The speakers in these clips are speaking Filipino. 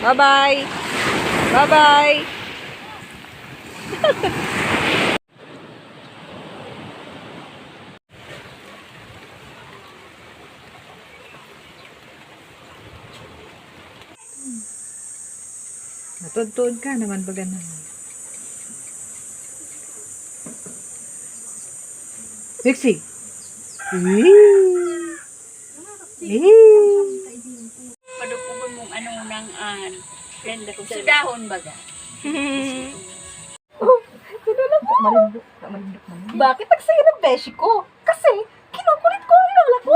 Bye-bye. Bye-bye. Natudtod ka naman ba ganun? Sexy. Padupugon mong ano nang blender ko sa dahon baga. Bakit nagsaya ng beshi ko? Kasi, kinukulit ko ang lola ko.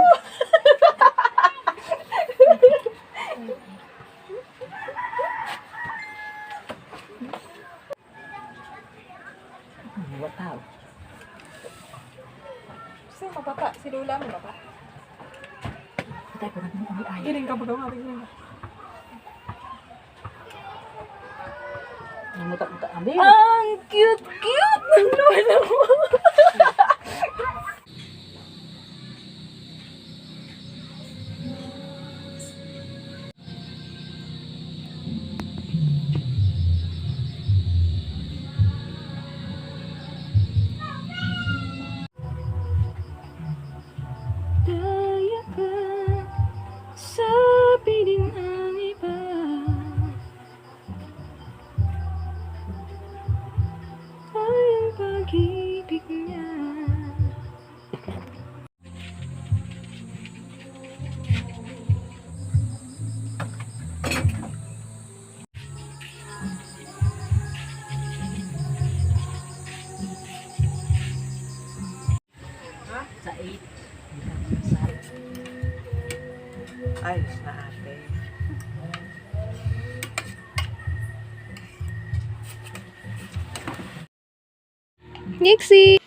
Wataw. Kasi mababa. Si lola mo baba. Patay ko natin ang ay. Iring ka baga mabig mo. Namutak-mutak ang baby. Ang cute-cute ng lola mo. Daya ka sa piling ang iba. Ay ang pag-ibig niya. Sa 8. Ayos na ate. Nixie!